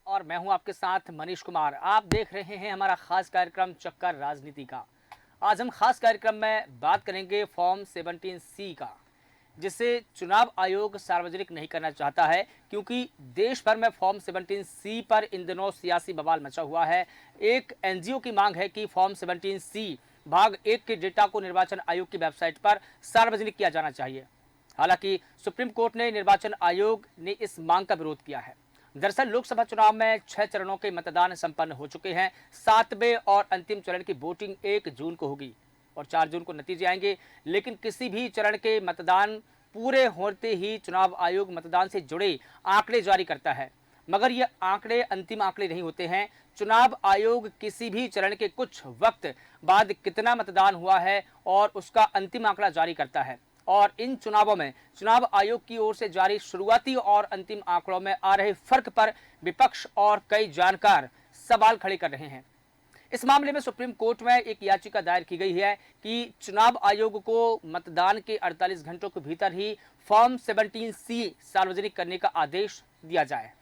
और मैं हूं आपके साथ मनीष कुमार। आप देख रहे हैं हमारा खास कार्यक्रम चक्कर राजनीति का। आज हम खास कार्यक्रम में बात करेंगे फॉर्म 17C का, जिसे चुनाव आयोग सार्वजनिक नहीं करना चाहता है क्योंकि देश भर में फॉर्म 17C पर इन दिनों सियासी बवाल मचा हुआ है। एक एनजीओ की मांग है कि फॉर्म 17C भाग 1 के डेटा को निर्वाचन आयोग की वेबसाइट पर सार्वजनिक किया जाना चाहिए। हालांकि सुप्रीम कोर्ट ने निर्वाचन आयोग ने इस मांग का विरोध किया है। दरअसल लोकसभा चुनाव में 6 चरणों के मतदान संपन्न हो चुके हैं। 7वें और अंतिम चरण की वोटिंग 1 जून को होगी और 4 जून को नतीजे आएंगे। लेकिन किसी भी चरण के मतदान पूरे होते ही चुनाव आयोग मतदान से जुड़े आंकड़े जारी करता है, मगर ये आंकड़े अंतिम आंकड़े नहीं होते हैं। चुनाव आयोग किसी भी चरण के कुछ वक्त बाद कितना मतदान हुआ है और उसका अंतिम आंकड़ा जारी करता है। और इन चुनावों में चुनाव आयोग की ओर से जारी शुरुआती और अंतिम आंकड़ों में आ रहे फर्क पर विपक्ष और कई जानकार सवाल खड़े कर रहे हैं। इस मामले में सुप्रीम कोर्ट में एक याचिका दायर की गई है कि चुनाव आयोग को मतदान के 48 घंटों के भीतर ही फॉर्म 17C सार्वजनिक करने का आदेश दिया जाए।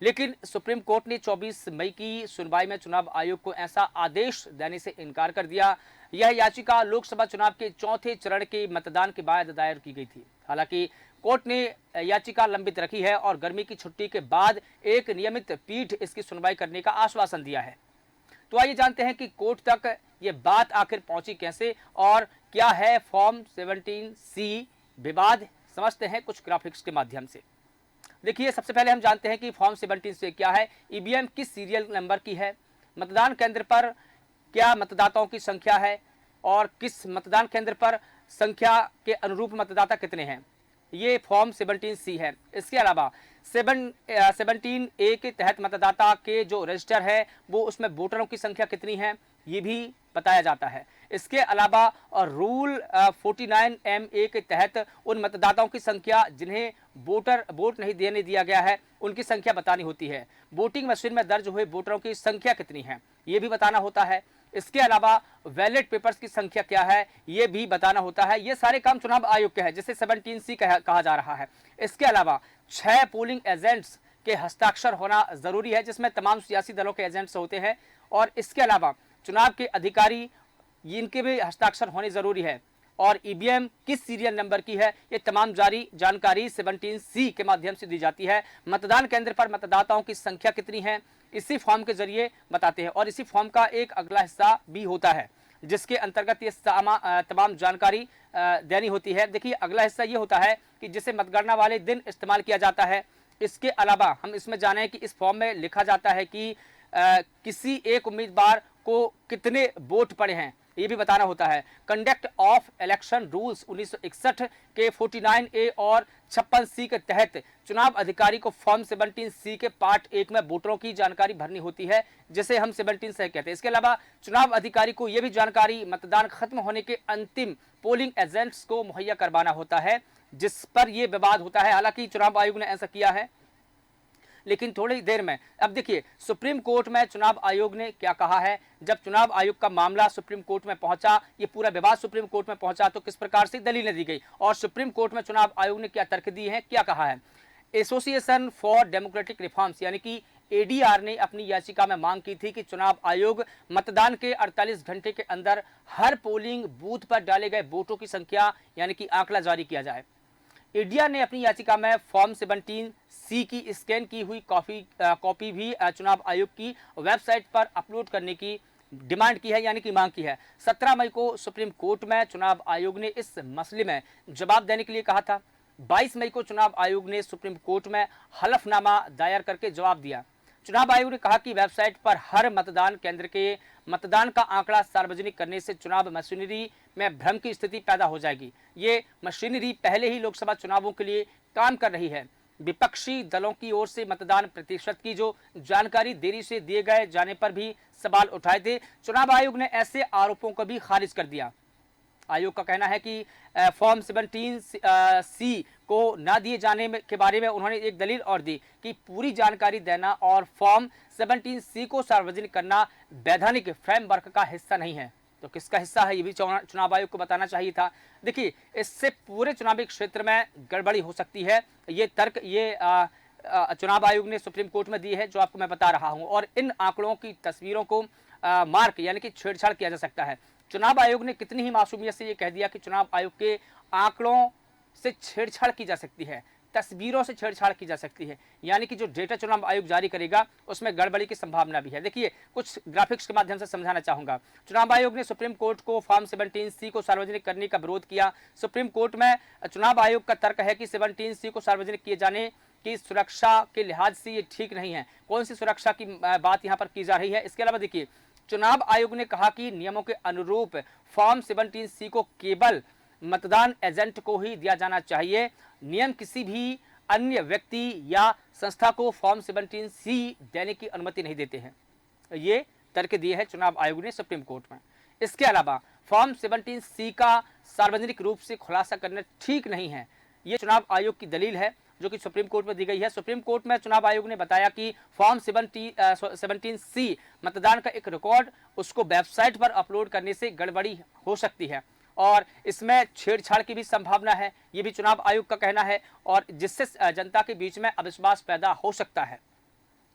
लेकिन सुप्रीम कोर्ट ने 24 मई की सुनवाई में चुनाव आयोग को ऐसा आदेश देने से इनकार कर दिया। यह याचिका लोकसभा चुनाव के चौथे चरण के मतदान के बाद दायर की गई थी। हालांकि कोर्ट ने याचिका लंबित रखी है और गर्मी की छुट्टी के बाद एक नियमित पीठ इसकी सुनवाई करने का आश्वासन दिया है। तो आइए जानते हैं कि कोर्ट तक ये बात आखिर पहुंची कैसे और क्या है फॉर्म 17C विवाद, समझते हैं कुछ ग्राफिक्स के माध्यम से। देखिए, सबसे पहले हम जानते हैं कि फॉर्म 17C क्या है। ईवीएम किस सीरियल नंबर की है, मतदान केंद्र पर क्या मतदाताओं की संख्या है और किस मतदान केंद्र पर संख्या के अनुरूप मतदाता कितने हैं, ये फॉर्म 17C है। इसके अलावा 17A के तहत मतदाता के जो रजिस्टर है वो उसमें वोटरों की संख्या कितनी है, ये भी बताया जाता है। इसके अलावा और रूल 49MA के तहत उन मतदाताओं की संख्या जिन्हें वोट नहीं देने दिया गया है उनकी संख्या बतानी होती है। वोटिंग मशीन में दर्ज हुए वोटरों की संख्या कितनी है, ये भी बताना होता है। इसके अलावा बैलेट पेपर्स की संख्या क्या है, ये भी बताना होता है। ये सारे काम चुनाव आयोग के हैं, जिसे 17C कहा जा रहा है। इसके अलावा 6 पोलिंग एजेंट्स के हस्ताक्षर होना जरूरी है, जिसमें तमाम सियासी दलों के एजेंट्स होते हैं। और इसके अलावा चुनाव के अधिकारी, इनके भी हस्ताक्षर होने जरूरी है। और ईवीएम किस सीरियल नंबर की है, ये तमाम जानकारी 17C के माध्यम से दी जाती है। मतदान केंद्र पर मतदाताओं की संख्या कितनी है, इसी फॉर्म के जरिए बताते हैं। और इसी फॉर्म का एक अगला हिस्सा भी होता है जिसके अंतर्गत ये तमाम जानकारी देनी होती है। देखिए, अगला हिस्सा ये होता है कि जिसे मतगणना वाले दिन इस्तेमाल किया जाता है। इसके अलावा हम इसमें जाने कि इस फॉर्म में लिखा जाता है कि किसी एक उम्मीदवार को कितने वोट पड़े हैं, ये भी बताना होता है। कंडक्ट ऑफ इलेक्शन रूल्स 1961 के 49A और 56C के तहत चुनाव अधिकारी को फॉर्म 17C के पार्ट 1 में वोटरों की जानकारी भरनी होती है, जिसे हम 17C कहते हैं। इसके अलावा चुनाव अधिकारी को यह भी जानकारी मतदान खत्म होने के अंतिम पोलिंग एजेंट्स को मुहैया करवाना होता है, जिस पर यह विवाद होता है। हालांकि चुनाव आयोग ने ऐसा किया है, लेकिन थोड़ी देर में अब देखिए सुप्रीम कोर्ट में चुनाव आयोग ने क्या कहा है। जब चुनाव आयोग का मामला सुप्रीम कोर्ट में पहुंचा, ये पूरा विवाद सुप्रीम कोर्ट में पहुंचा, तो किस प्रकार से दलीलें दी गई और सुप्रीम कोर्ट में चुनाव आयोग ने क्या तर्क दिए हैं, क्या कहा है। एसोसिएशन फॉर डेमोक्रेटिक रिफॉर्म्स यानी कि ADR ने अपनी याचिका में मांग की थी कि चुनाव आयोग मतदान के 48 घंटे के अंदर हर पोलिंग बूथ पर डाले गए वोटों की संख्या यानी कि आंकड़ा जारी किया जाए। ADR ने अपनी याचिका में फॉर्म 17C की स्कैन की हुई कॉपी भी चुनाव आयोग की वेबसाइट पर अपलोड करने की डिमांड की है, यानी कि मांग की है। 17 मई को सुप्रीम कोर्ट में चुनाव आयोग ने इस मसले में जवाब देने के लिए कहा था। 22 मई को चुनाव आयोग ने सुप्रीम कोर्ट में हलफनामा दायर करके जवाब दिया। चुनाव आयोग ने कहा कि वेबसाइट पर हर मतदान केंद्र के मतदान का आंकड़ा सार्वजनिक करने से चुनाव मशीनरी में भ्रम की स्थिति पैदा हो जाएगी। ये मशीनरी पहले ही लोकसभा चुनावों के लिए काम कर रही है। विपक्षी दलों की ओर से मतदान प्रतिशत की जो जानकारी देरी से दिए गए जाने पर भी सवाल उठाए थे। चुनाव आयोग ने ऐसे आरोपों को भी खारिज कर दिया। आयोग का कहना है कि फॉर्म 17C को न दिए जाने के बारे में उन्होंने एक दलील और दी कि पूरी जानकारी देना और फॉर्म 17C को सार्वजनिक करना वैधानिक फ्रेमवर्क का हिस्सा नहीं है। तो किसका हिस्सा है, ये भी चुनाव आयोग को बताना चाहिए था। देखिए, इससे पूरे चुनावी क्षेत्र में गड़बड़ी हो सकती है। ये तर्क, ये चुनाव आयोग ने सुप्रीम कोर्ट में दी है, जो आपको मैं बता रहा हूं। और इन आंकड़ों की तस्वीरों को मार्क यानी कि छेड़छाड़ किया जा सकता है। चुनाव आयोग ने कितनी ही मासूमियत से ये कह दिया कि चुनाव आयोग के आंकड़ों से छेड़छाड़ की जा सकती है, तस्वीरों से छेड़छाड़ की जा सकती है, यानी कि जो डेटा चुनाव आयोग जारी करेगा उसमें गड़बड़ी की संभावना भी है। देखिए, कुछ ग्राफिक्स के माध्यम से समझाना चाहूंगा। चुनाव आयोग ने सुप्रीम कोर्ट को फॉर्म 17C को सार्वजनिक करने का विरोध किया। सुप्रीम कोर्ट में चुनाव आयोग का तर्क है कि 17C को सार्वजनिक किए जाने की सुरक्षा के लिहाज से ये ठीक नहीं है। कौन सी सुरक्षा की बात यहाँ पर की जा रही है? इसके अलावा देखिए, चुनाव आयोग ने कहा कि नियमों के अनुरूप फॉर्म 17C को केवल मतदान एजेंट को ही दिया जाना चाहिए। नियम किसी भी अन्य व्यक्ति या संस्था को फॉर्म 17C देने की अनुमति नहीं देते हैं। ये तर्क दिए है चुनाव आयोग ने सुप्रीम कोर्ट में। इसके अलावा फॉर्म 17C का सार्वजनिक रूप से खुलासा करना ठीक नहीं है, ये चुनाव आयोग की दलील है जो कि सुप्रीम कोर्ट में दी गई है। सुप्रीम कोर्ट में चुनाव आयोग ने बताया कि फॉर्म 17C मतदान का एक रिकॉर्ड उसको वेबसाइट पर अपलोड करने से गड़बड़ी हो सकती है और इसमें छेड़छाड़ की भी संभावना है, ये भी चुनाव आयोग का कहना है, और जिससे जनता के बीच में अविश्वास पैदा हो सकता है।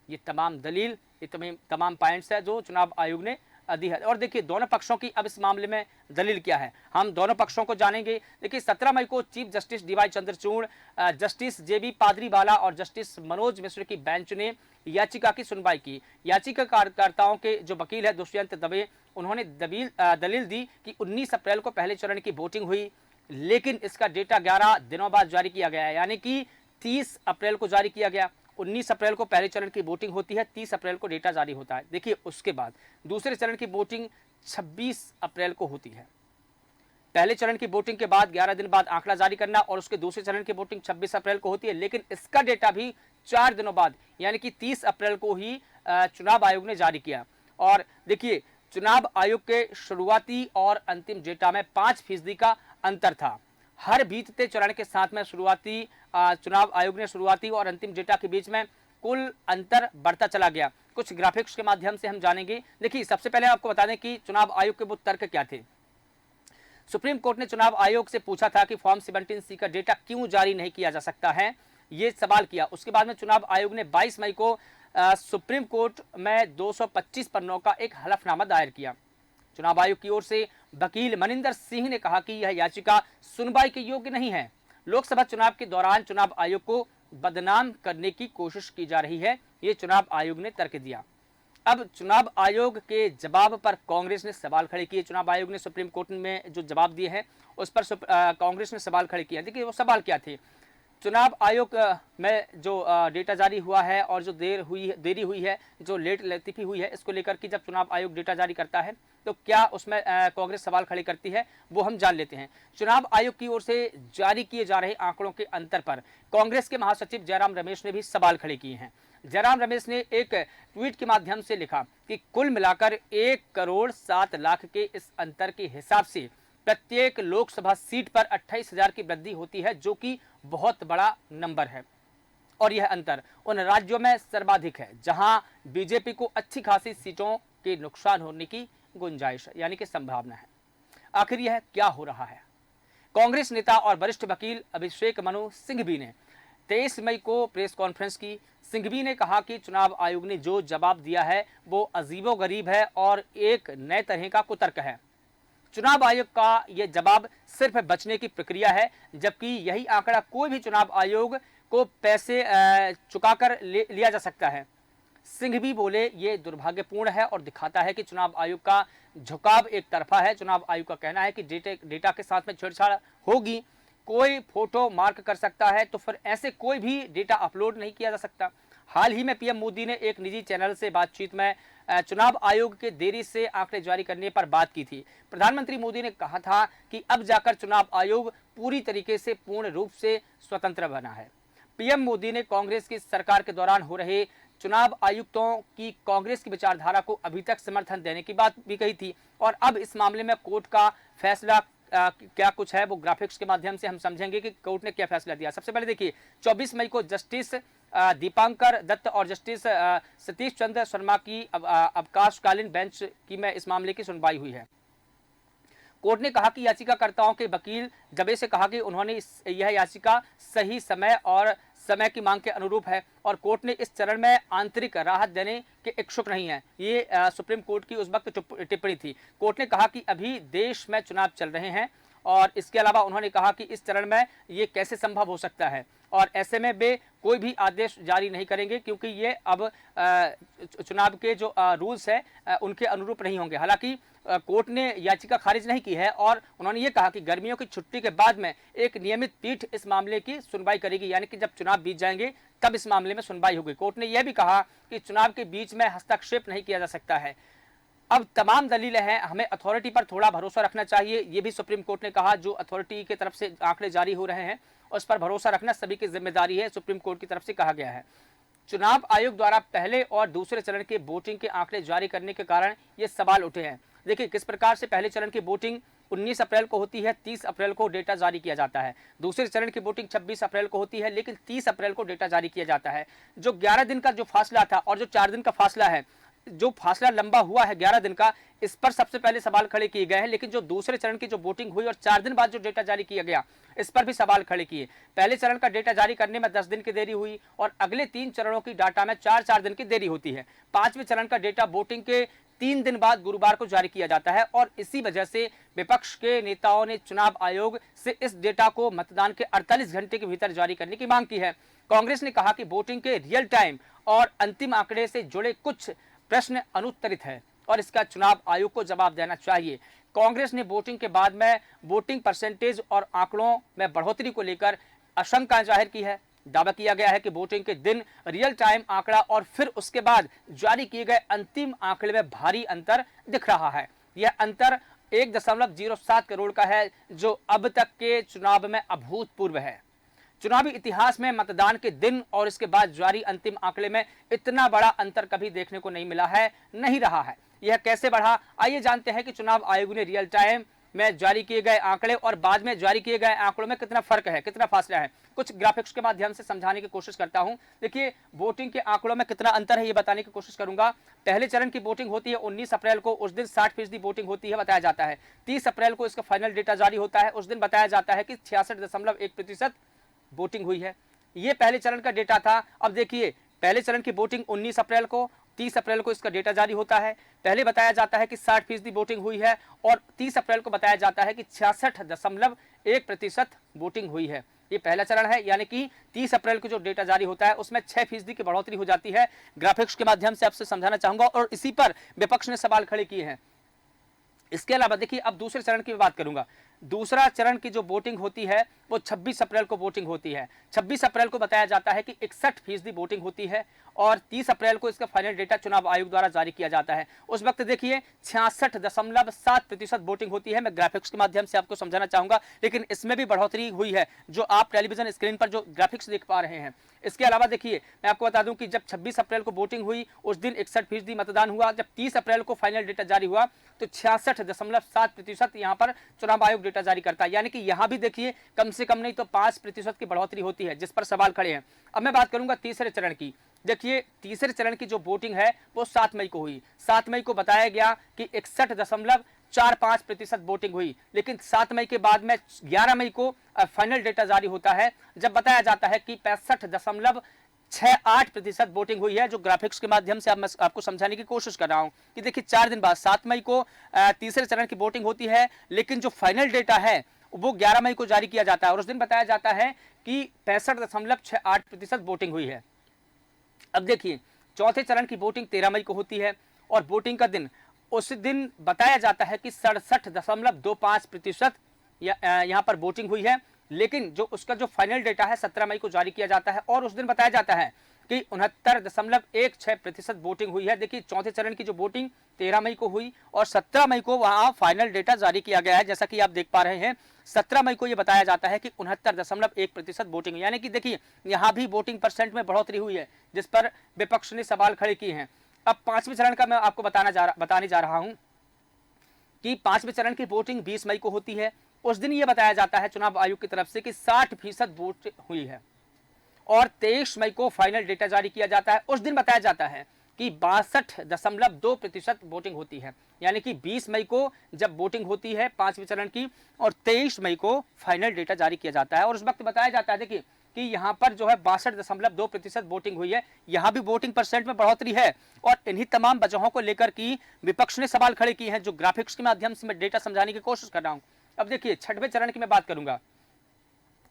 ये तमाम दलील, ये तमाम पॉइंट्स है जो चुनाव आयोग ने दी है। और देखिए, दोनों पक्षों की अब इस मामले में दलील क्या है, हम दोनों पक्षों को जानेंगे। देखिए, 17 मई को chief justice DY Chandrachud, justice JB Pardiwala और जस्टिस मनोज मिश्र की बेंच ने याचिका की सुनवाई की। याचिकाकर्ताओं के जो वकील है दुष्यंत दवे, उन्होंने दलील दी कि 19 अप्रैल को पहले चरण की वोटिंग हुई, लेकिन इसका डेटा 11 दिनों बाद जारी किया गया है, यानी कि 30 अप्रैल को जारी किया गया। 19 अप्रैल को पहले चरण की वोटिंग होती है, 30 अप्रैल को डेटा जारी होता है। देखिए, उसके बाद दूसरे चरण की वोटिंग 26 अप्रैल को होती है। पहले चरण की वोटिंग के बाद 11 दिन बाद आंकड़ा जारी करना और उसके दूसरे चरण की वोटिंग 26 अप्रैल को होती है, लेकिन इसका डेटा भी 4 दिनों बाद यानी कि 30 अप्रैल को ही चुनाव आयोग ने जारी किया। और देखिए, चुनाव आयोग के शुरुआती और अंतिम डेटा में 5% का अंतर था। हर बीतते चरण के साथ में शुरुआती चुनाव आयोग ने शुरुआती और अंतिम डेटा के बीच में कुल अंतर बढ़ता चला गया। कुछ ग्राफिक्स के माध्यम से हम जानेंगे। देखिए, सबसे पहले आपको बता दें कि चुनाव आयोग के वो तर्क क्या थे। सुप्रीम कोर्ट ने चुनाव आयोग से पूछा था कि फॉर्म 17C का डेटा क्यों जारी नहीं किया जा सकता है, ये सवाल किया। उसके बाद में चुनाव आयोग ने 22 मई को सुप्रीम कोर्ट में 225 पन्नों का एक हलफनामा दायर किया। चुनाव आयोग की ओर से वकील मनिंदर सिंह ने कहा कि यह याचिका सुनवाई के योग्य नहीं है। लोकसभा चुनाव के दौरान चुनाव आयोग को बदनाम करने की कोशिश की जा रही है, ये चुनाव आयोग ने तर्क दिया। अब चुनाव आयोग के जवाब पर कांग्रेस ने सवाल खड़े किए। चुनाव आयोग ने सुप्रीम कोर्ट में जो जवाब दिए हैं उस पर कांग्रेस ने सवाल खड़े किया। देखिए, वो सवाल क्या थे। चुनाव आयोग में जो डेटा जारी हुआ है और जो देरी हुई है, जो लेट लतीफी हुई है, इसको लेकर कि जब चुनाव आयोग डेटा जारी करता है तो क्या उसमें कांग्रेस सवाल खड़े करती है, वो हम जान लेते हैं। चुनाव आयोग की ओर से जारी किए जा रहे आंकड़ों के अंतर पर कांग्रेस के महासचिव जयराम रमेश ने भी सवाल खड़े किए हैं। जयराम रमेश ने एक ट्वीट के माध्यम से लिखा कि कुल मिलाकर 1,07,00,000 के इस अंतर के हिसाब से प्रत्येक लोकसभा सीट पर 28,000 की वृद्धि होती है, जो कि बहुत बड़ा नंबर है। और यह अंतर उन राज्यों में सर्वाधिक है जहां बीजेपी को अच्छी खासी सीटों के नुकसान होने की गुंजाइश यानी कि संभावना है। आखिर यह क्या हो रहा है? कांग्रेस नेता और वरिष्ठ वकील अभिषेक मनु सिंघवी ने 23 मई को प्रेस कॉन्फ्रेंस की। सिंघवी ने कहा कि चुनाव आयोग ने जो जवाब दिया है वो अजीबोगरीब है और एक नए तरह का कुतर्क है। चुनाव आयोग का यह जवाब सिर्फ बचने की प्रक्रिया है, जबकि यही आंकड़ा कोई भी चुनाव आयोग को पैसे चुकाकर लिया जा सकता है। सिंघवी बोले, ये दुर्भाग्यपूर्ण है और दिखाता है कि चुनाव आयोग का झुकाव एक तरफा है। चुनाव आयोग का कहना है कि डेटा के साथ में छेड़छाड़ होगी, कोई फोटो मार्क कर सकता है तो फिर ऐसे कोई भी डेटा अपलोड नहीं किया जा सकता। हाल ही में पीएम मोदी ने एक निजी चैनल से बातचीत में चुनाव आयोग के देरी से आंकड़े जारी करने पर बात की थी। प्रधानमंत्री मोदी ने कहा था कि अब जाकर चुनाव आयोग पूरी तरीके से पूर्ण रूप से स्वतंत्र बना है। पीएम मोदी ने कांग्रेस की सरकार के दौरान हो रहे चुनाव आयुक्तों की कांग्रेस की विचारधारा को अभी तक समर्थन देने की बात भी कही थी। और अब इस मामले में कोर्ट का फैसला क्या कुछ है वो ग्राफिक्स के माध्यम से हम समझेंगे कि कोर्ट ने क्या फैसला दिया। सबसे पहले देखिए, 24 मई को जस्टिस दीपांकर दत्त और जस्टिस सतीश चंद्र शर्मा की अवकाशकालीन बेंच की में इस मामले की सुनवाई हुई है। कोर्ट ने कहा कि याचिकाकर्ताओं के वकील दबे से कहा कि उन्होंने यह याचिका सही समय और समय की मांग के अनुरूप है और कोर्ट ने इस चरण में आंतरिक राहत देने के इच्छुक नहीं है। ये सुप्रीम कोर्ट की उस वक्त टिप्पणी थी। कोर्ट ने कहा कि अभी देश में चुनाव चल रहे हैं और इसके अलावा उन्होंने कहा कि इस चरण में ये कैसे संभव हो सकता है और ऐसे में वे कोई भी आदेश जारी नहीं करेंगे क्योंकि ये अब चुनाव के जो रूल्स है उनके अनुरूप नहीं होंगे। हालांकि कोर्ट ने याचिका खारिज नहीं की है और उन्होंने ये कहा कि गर्मियों की छुट्टी के बाद में एक नियमित पीठ इस मामले की सुनवाई करेगी, यानी कि जब चुनाव बीत जाएंगे तब इस मामले में सुनवाई होगी। कोर्ट ने यह भी कहा कि चुनाव के बीच में हस्तक्षेप नहीं किया जा सकता है। अब तमाम दलीलें हैं, हमें अथॉरिटी पर थोड़ा भरोसा रखना चाहिए, ये भी सुप्रीम कोर्ट ने कहा। जो अथॉरिटी की तरफ से आंकड़े जारी हो रहे हैं उस पर भरोसा रखना सभी की जिम्मेदारी है, सुप्रीम कोर्ट की तरफ से कहा गया है। चुनाव आयोग द्वारा पहले और दूसरे चरण के वोटिंग के आंकड़े जारी करने के कारण ये सवाल उठे हैं। देखिए किस प्रकार से पहले चरण की वोटिंग 19 अप्रैल को होती है, 30 अप्रैल को डेटा जारी किया जाता है। दूसरे चरण की वोटिंग 26 अप्रैल को होती है, लेकिन 30 अप्रैल को डेटा जारी किया जाता है। जो 11 दिन का जो फासला था और जो 4 दिन का फासला है, जो फासला लंबा हुआ है 11 दिन का, इस पर सबसे पहले सवाल खड़े किए गए हैं। लेकिन जो दूसरे चरण की जो वोटिंग हुई और 4 दिन बाद जो डेटा जारी किया गया, इस पर भी सवाल खड़े किए। पहले चरण का डेटा जारी करने में 10 दिन की देरी हुई और अगले 3 चरणों की डाटा में 4-4 दिन की देरी होती है। 5वें चरण का डेटा वोटिंग के 3 दिन बाद गुरुवार को जारी किया जाता है और इसी वजह से विपक्ष के नेताओं ने चुनाव आयोग से इस डेटा को मतदान के 48 घंटे के भीतर जारी करने की मांग की है। कांग्रेस ने कहा कि वोटिंग के रियल टाइम और अंतिम आंकड़े से जुड़े कुछ प्रश्न अनुत्तरित है और इसका चुनाव आयोग को जवाब देना चाहिए। कांग्रेस ने वोटिंग के बाद में वोटिंग परसेंटेज और आंकड़ों में बढ़ोतरी को लेकर आशंका जाहिर की है। दावा किया गया है कि वोटिंग के दिन रियल टाइम आंकड़ा और फिर उसके बाद जारी किए गए अंतिम आंकड़े में भारी अंतर दिख रहा है। यह अंतर 1.07 करोड़ का है, जो अब तक के चुनाव में अभूतपूर्व है। चुनावी इतिहास में मतदान के दिन और इसके बाद जारी अंतिम आंकड़े में इतना बड़ा अंतर कभी देखने को नहीं मिला है, नहीं रहा है। यह कैसे बढ़ा, आइए जानते हैं कि चुनाव आयोग ने रियल टाइम में जारी किए गए आंकड़े और बाद में जारी किए गए आंकड़ों में कितना फर्क है, कितना फासला है। कुछ ग्राफिक्स के माध्यम से समझाने की कोशिश करता हूं। देखिए वोटिंग के आंकड़ों में कितना अंतर है ये बताने की कोशिश करूंगा। पहले चरण की वोटिंग होती है 19 अप्रैल को, उस दिन 60% वोटिंग होती है बताया जाता है। 30 अप्रैल को इसका फाइनल डेटा जारी होता है, उस दिन बताया जाता है कि 66.1% वोटिंग हुई है। ये पहले चरण का डेटा था। अब देखिए पहले चरण की वोटिंग 19 अप्रैल को, 30 अप्रैल को इसका डेटा जारी होता है। पहले बताया जाता है कि 60% वोटिंग हुई है और 30 अप्रैल को बताया जाता है कि 66.1% वोटिंग हुई है। ये पहला चरण है, यानी कि 30 अप्रैल को जो डेटा जारी होता है उसमें 6% की बढ़ोतरी हो जाती है। ग्राफिक्स के माध्यम से आपसे समझाना चाहूंगा और इसी पर विपक्ष ने सवाल खड़े किए हैं। इसके अलावा देखिए अब दूसरे चरण की बात करूंगा। दूसरा चरण की जो वोटिंग होती है वो 26 अप्रैल को वोटिंग होती है। 26 अप्रैल को बताया जाता है कि 61% वोटिंग होती है और 30 अप्रैल को इसका फाइनल डेटा चुनाव आयोग द्वारा जारी किया जाता है। उस वक्त देखिए 66.7% वोटिंग होती है। मैं ग्राफिक्स के माध्यम से आपको समझाना चाहूंगा, लेकिन इसमें भी बढ़ोतरी हुई है जो आप टेलीविजन स्क्रीन पर जो ग्राफिक्स देख पा रहे हैं। इसके अलावा देखिए मैं आपको बता दूं कि जब 26 अप्रैल को वोटिंग हुई उस दिन 61% मतदान हुआ। जब 30 अप्रैल को फाइनल डेटा जारी हुआ तो 66.7% यहाँ पर चुनाव आयोग डेटा जारी करता है, यानी कि यहाँ भी देखिए कम से कम नहीं तो 5% की बढ़ोतरी होती है, जिस पर सवाल खड़े हैं। अब मैं बात करूंगा तीसरे चरण की। देखिए तीसरे चरण की जो वोटिंग है वो 7 मई को हुई। 7 मई को बताया गया कि 61.45% वोटिंग हुई, लेकिन 7 मई के बाद में 11 मई को फाइनल डेटा जारी होता है, जब बताया जाता है कि 65.68% वोटिंग हुई है। जो ग्राफिक्स के माध्यम से मैं आपको समझाने की कोशिश कर रहा हूं कि देखिए 4 दिन बाद 7 मई को तीसरे चरण की वोटिंग होती है, लेकिन जो फाइनल डेटा है वो 11 मई को जारी किया जाता है और उस दिन बताया जाता है कि 65.68% वोटिंग हुई है। अब देखिए चौथे चरण की वोटिंग 13 मई को होती है और वोटिंग का दिन उस दिन बताया जाता है कि 67.25% यहाँ पर वोटिंग हुई है, लेकिन जो उसका जो फाइनल डेटा है 17 मई को जारी किया जाता है और उस दिन बताया जाता है कि 69.16% वोटिंग हुई है। देखिए चौथे चरण की जो वोटिंग 13 मई को हुई और 17 मई को वहां फाइनल डेटा जारी किया गया है। जैसा कि आप देख पा रहे हैं 17 मई को यह बताया जाता है कि 69.1% वोटिंग, यानी कि देखिए यहां भी वोटिंग परसेंट में बढ़ोतरी हुई है, जिस पर विपक्ष ने सवाल खड़े किए हैं। अब पांचवें चरण का मैं आपको बताने जा रहा हूं कि पांचवें चरण की वोटिंग 20 मई को होती है। उस दिन यह बताया जाता है चुनाव आयोग की तरफ से कि 60% वोट हुई है और 23 मई को फाइनल डेटा जारी किया जाता है। उस दिन बताया जाता है कि 62.2% वोटिंग होती है, यानी कि 20 मई को जब वोटिंग होती है पांचवें चरण की और 23 मई को फाइनल डेटा जारी किया जाता है और उस वक्त बताया जाता है देखिए कि यहाँ पर जो है 62.2% वोटिंग हुई है। यहाँ भी वोटिंग परसेंट में बढ़ोतरी है और इन्हीं तमाम वजहों को लेकर की विपक्ष ने सवाल खड़े किए हैं, जो ग्राफिक्स के माध्यम से मैं डेटा समझाने की कोशिश कर रहा हूँ। अब देखिए, छठवें चरण की मैं बात करूंगा।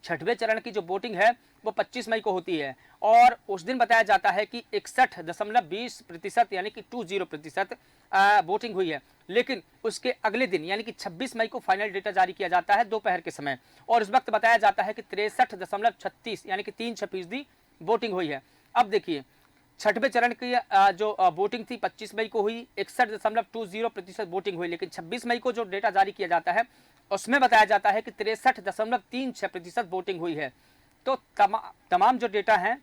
छठवें चरण की जो वोटिंग है वो 25 मई को होती है और उस दिन बताया जाता है कि 61.20% यानी कि 20% वोटिंग हुई है। लेकिन उसके अगले दिन यानी कि 26 मई को फाइनल डेटा जारी किया जाता है दोपहर के समय और उस वक्त बताया जाता है कि 63.36 यानी कि 3% वोटिंग हुई है। अब देखिए, छठवें चरण की जो वोटिंग थी 25 मई को हुई, 61.20% वोटिंग हुई, लेकिन 26 मई को जो डेटा जारी किया जाता है उसमें बताया जाता है कि 63.36% वोटिंग हुई है। तो तमाम जो डेटा है,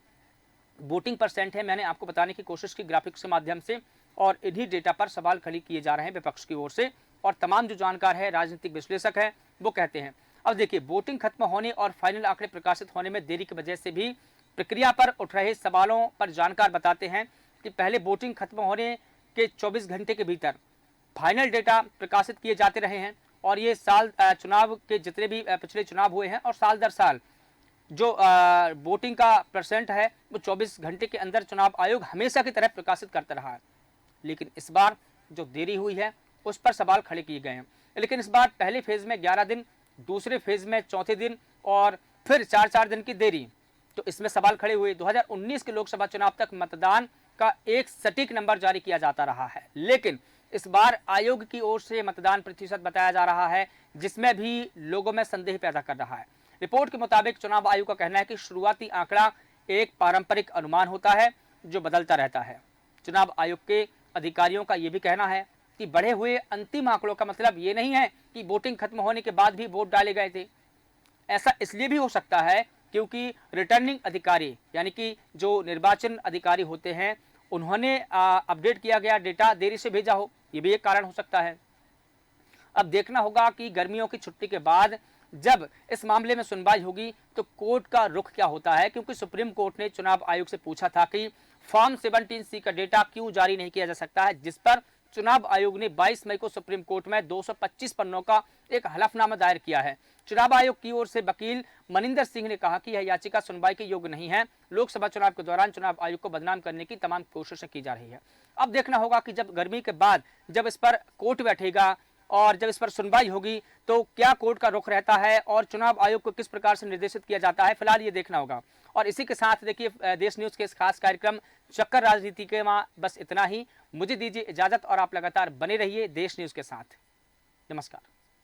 वोटिंग परसेंट है, मैंने आपको बताने की कोशिश की ग्राफिक्स के माध्यम से और इन्हीं डेटा पर सवाल खड़े किए जा रहे हैं विपक्ष की ओर से और तमाम जो जानकार है, राजनीतिक विश्लेषक है, वो कहते हैं। अब देखिए, वोटिंग खत्म होने और फाइनल आंकड़े प्रकाशित होने में देरी की वजह से भी प्रक्रिया पर उठ रहे सवालों पर जानकार बताते हैं कि पहले वोटिंग खत्म होने के 24 घंटे के भीतर फाइनल डेटा प्रकाशित किए जाते रहे हैं और ये साल चुनाव के जितने भी पिछले चुनाव हुए हैं और साल दर साल जो वोटिंग का परसेंट है वो 24 घंटे के अंदर चुनाव आयोग हमेशा की तरह प्रकाशित करता रहा है। लेकिन इस बार जो देरी हुई है उस पर सवाल खड़े किए गए हैं। लेकिन इस बार पहले फेज में 11 दिन, दूसरे फेज में चौथे दिन और फिर 4-4 दिन की देरी, तो इसमें सवाल खड़े हुए। 2019 के लोकसभा चुनाव तक मतदान का एक सटीक नंबर जारी किया जाता रहा है, लेकिन इस बार आयोग की ओर से मतदान प्रतिशत बताया जा रहा है जिसमें भी लोगों में संदेह पैदा कर रहा है। रिपोर्ट के मुताबिक चुनाव आयोग का कहना है कि शुरुआती आंकड़ा एक पारंपरिक अनुमान होता है जो बदलता रहता है। चुनाव आयोग के अधिकारियों का यह भी कहना है कि बढ़े हुए अंतिम आंकड़ों का मतलब ये नहीं है कि वोटिंग खत्म होने के बाद भी वोट डाले गए थे। ऐसा इसलिए भी हो सकता है क्योंकि रिटर्निंग अधिकारी यानी कि जो निर्वाचन अधिकारी होते हैं उन्होंने अपडेट किया गया डेटा देरी से भेजा हो, ये भी एक कारण हो सकता है। अब देखना होगा कि गर्मियों की छुट्टी के बाद जब इस मामले में सुनवाई होगी तो कोर्ट का रुख क्या होता है, क्योंकि सुप्रीम कोर्ट ने चुनाव आयोग से पूछा था कि फॉर्म 17C का डेटा क्यों जारी नहीं किया जा सकता है, जिस पर चुनाव आयोग ने 22 मई को सुप्रीम कोर्ट में 225 पन्नों का एक हलफनामा दायर किया है। चुनाव आयोग की ओर से वकील मनिंदर सिंह ने कहा कि यह याचिका सुनवाई के योग्य नहीं है। लोकसभा चुनाव के दौरान चुनाव आयोग को बदनाम करने की तमाम कोशिशें की जा रही है। अब देखना होगा कि जब गर्मी के बाद जब इस पर कोर्ट बैठेगा और जब इस पर सुनवाई होगी तो क्या कोर्ट का रुख रहता है और चुनाव आयोग को किस प्रकार से निर्देशित किया जाता है, फिलहाल ये देखना होगा। और इसी के साथ देखिए, देश न्यूज के इस खास कार्यक्रम चक्कर राजनीति के बस इतना ही। मुझे दीजिए इजाजत और आप लगातार बने रहिए देश न्यूज के साथ। नमस्कार।